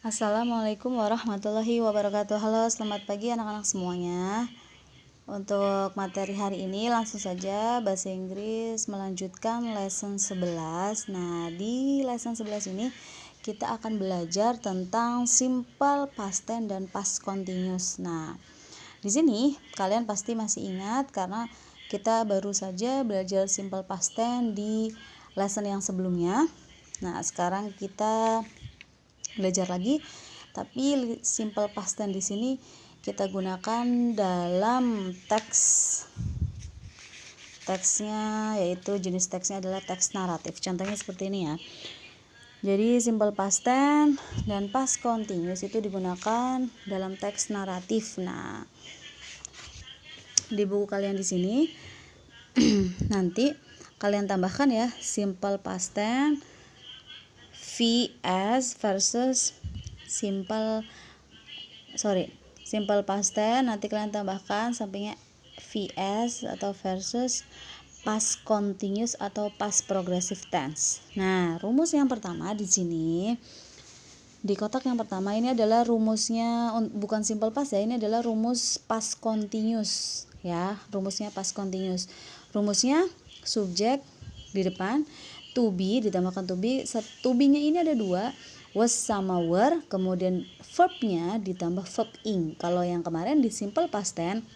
Assalamualaikum warahmatullahi wabarakatuh. Halo, selamat pagi anak-anak semuanya. Untuk materi hari ini langsung saja bahasa Inggris melanjutkan lesson 11. Nah, di lesson 11 ini kita akan belajar tentang simple past tense dan past continuous. Nah, di sini kalian pasti masih ingat karena kita baru saja belajar simple past tense di lesson yang sebelumnya. Nah, sekarang kita belajar lagi, tapi simple past tense di sini kita gunakan dalam teksnya, yaitu jenis teksnya adalah teks naratif. Contohnya seperti ini ya. Jadi simple past tense dan past continuous itu digunakan dalam teks naratif. Nah, di buku kalian di sini nanti kalian tambahkan ya simple past tense VS versus simple past tense, nanti kalian tambahkan sampingnya VS atau versus past continuous atau past progressive tense. Nah, rumus yang pertama di sini di kotak yang pertama ini adalah rumusnya, bukan simple past ya, ini adalah rumus past continuous ya, rumusnya past continuous. Rumusnya subjek di depan, to be ditambahkan to be-nya ini ada dua, was sama were, kemudian verbnya ditambah verb ing. Kalau yang kemarin di simple past tense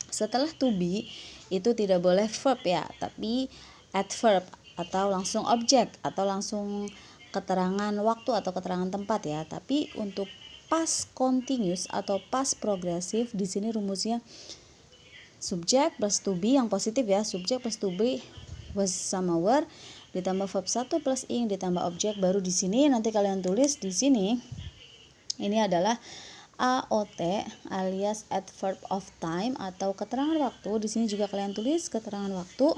setelah to be itu tidak boleh verb ya, tapi adverb atau langsung objek atau langsung keterangan waktu atau keterangan tempat ya. Tapi untuk past continuous atau past progressive di sini rumusnya subjek plus to be yang positif ya, subjek plus to be was sama were ditambah verb 1 plus ing ditambah objek. Baru di sini nanti kalian tulis di sini ini adalah AOT alias adverb of time atau keterangan waktu. Di sini juga kalian tulis keterangan waktu.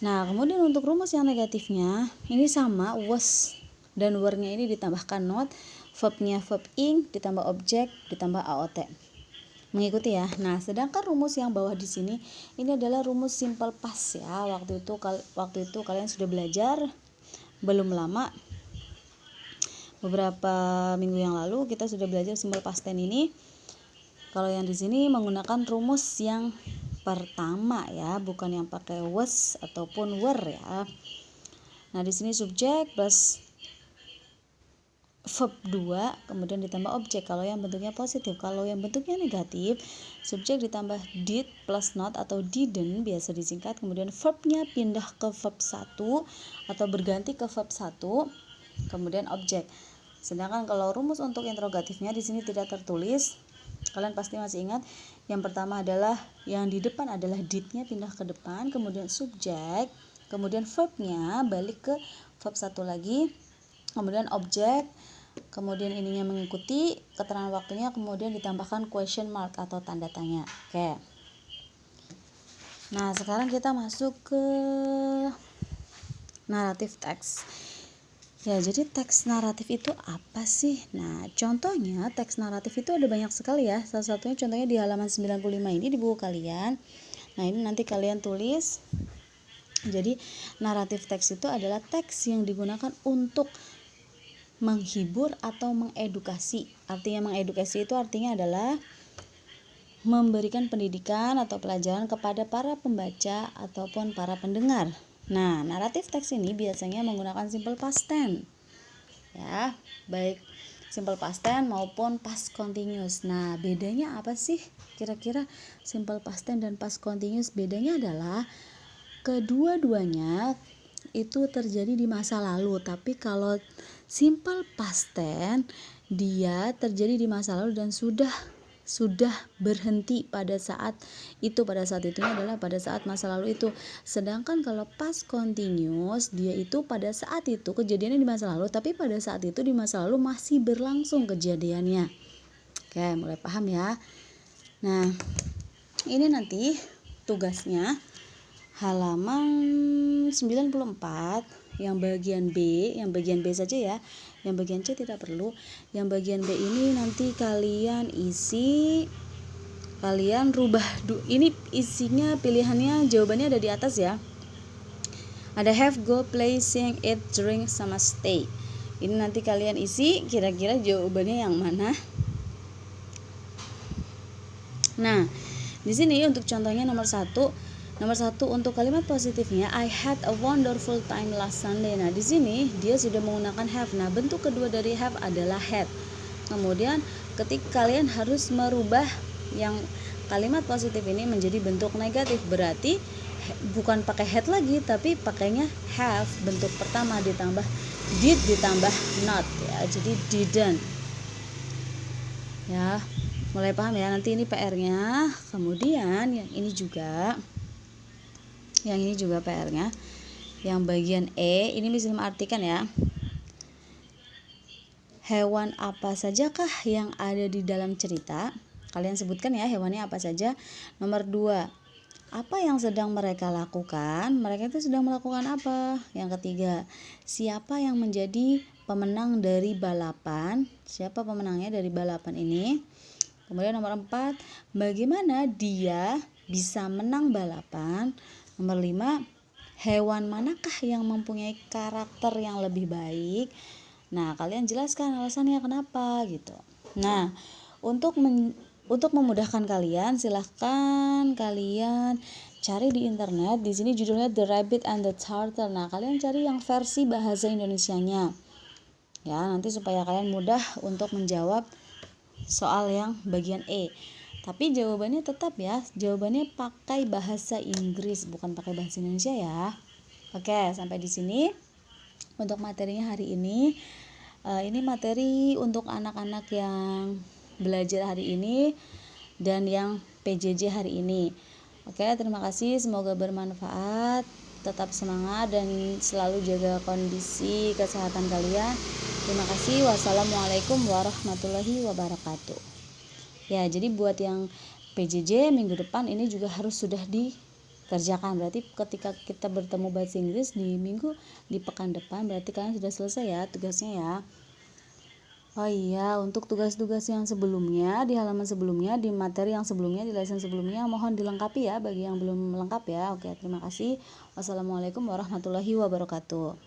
Nah, kemudian untuk rumus yang negatifnya ini sama, was dan were-nya ini ditambahkan not, verbnya verb ing ditambah objek ditambah AOT. Mengikuti ya. Nah, sedangkan rumus yang bawah di sini ini adalah rumus simple past ya. Waktu itu kalian sudah belajar belum lama, beberapa minggu yang lalu kita sudah belajar simple past tense ini. Kalau yang di sini menggunakan rumus yang pertama ya, bukan yang pakai was ataupun were ya. Nah, di sini subjek plus verb 2 kemudian ditambah objek kalau yang bentuknya positif. Kalau yang bentuknya negatif, subjek ditambah did plus not atau didn't biasa disingkat, kemudian verbnya pindah ke verb 1 atau berganti ke verb 1, kemudian objek. Sedangkan kalau rumus untuk interrogatifnya di sini tidak tertulis. Kalian pasti masih ingat, yang pertama adalah yang di depan adalah did-nya pindah ke depan, kemudian subjek, kemudian verbnya balik ke verb 1 lagi, kemudian objek, kemudian ininya mengikuti keterangan waktunya, kemudian ditambahkan question mark atau tanda tanya. Oke. Nah, sekarang kita masuk ke naratif teks. Ya, jadi teks naratif itu apa sih? Nah, contohnya teks naratif itu ada banyak sekali ya. Salah satunya contohnya di halaman 95 ini di buku kalian. Nah, ini nanti kalian tulis. Jadi, naratif teks itu adalah teks yang digunakan untuk menghibur atau mengedukasi. Artinya mengedukasi itu artinya adalah memberikan pendidikan atau pelajaran kepada para pembaca ataupun para pendengar. Nah, naratif teks ini biasanya menggunakan simple past tense. Ya, baik simple past tense maupun past continuous. Nah, bedanya apa sih? Kira-kira simple past tense dan past continuous bedanya adalah kedua-duanya itu terjadi di masa lalu, tapi kalau simple past tense dia terjadi di masa lalu dan sudah berhenti pada saat itunya adalah pada saat masa lalu itu. Sedangkan kalau past continuous dia itu pada saat itu kejadiannya di masa lalu, tapi pada saat itu di masa lalu masih berlangsung kejadiannya. Oke, mulai paham ya. Nah, ini nanti tugasnya halaman 94 yang bagian B saja ya. Yang bagian C tidak perlu. Yang bagian B ini nanti kalian isi, kalian rubah. Ini isinya pilihannya, jawabannya ada di atas ya. Ada have, go, play, sing, eat, drink, sama stay. Ini nanti kalian isi kira-kira jawabannya yang mana. Nah, di sini untuk contohnya nomor satu untuk kalimat positifnya, I had a wonderful time last Sunday. Nah, di sini dia sudah menggunakan have. Nah, bentuk kedua dari have adalah had. Kemudian ketika kalian harus merubah yang kalimat positif ini menjadi bentuk negatif, berarti bukan pakai had lagi tapi pakainya have. Bentuk pertama ditambah did ditambah not ya. Jadi didn't. Ya. Mulai paham ya, nanti ini PR-nya. Kemudian yang ini juga PR-nya. Yang bagian E ini bisa mengartikan ya. Hewan apa sajakah yang ada di dalam cerita? Kalian sebutkan ya hewannya apa saja. Nomor 2, apa yang sedang mereka lakukan? Mereka itu sedang melakukan apa? Yang ketiga, siapa yang menjadi pemenang dari balapan? Siapa pemenangnya dari balapan ini? Kemudian nomor 4, bagaimana dia bisa menang balapan? Nomor 5, hewan manakah yang mempunyai karakter yang lebih baik? Nah, kalian jelaskan alasannya kenapa gitu. Nah, untuk memudahkan kalian, silahkan kalian cari di internet. Di sini judulnya The Rabbit and the Turtle. Nah, kalian cari yang versi bahasa Indonesianya. Ya, nanti supaya kalian mudah untuk menjawab soal yang bagian E. Tapi jawabannya tetap ya, jawabannya pakai bahasa Inggris, bukan pakai bahasa Indonesia ya. Oke, sampai di sini untuk materinya hari ini. Ini materi untuk anak-anak yang belajar hari ini dan yang PJJ hari ini. Oke, terima kasih, semoga bermanfaat. Tetap semangat dan selalu jaga kondisi kesehatan kalian. Terima kasih. Wassalamualaikum warahmatullahi wabarakatuh. Ya, jadi buat yang PJJ minggu depan ini juga harus sudah dikerjakan. Berarti ketika kita bertemu bahasa Inggris di pekan depan, berarti kalian sudah selesai ya tugasnya ya. Oh iya, untuk tugas-tugas yang sebelumnya, di halaman sebelumnya, di materi yang sebelumnya, di lesson sebelumnya, mohon dilengkapi ya bagi yang belum lengkap ya. Oke, terima kasih. Wassalamualaikum warahmatullahi wabarakatuh.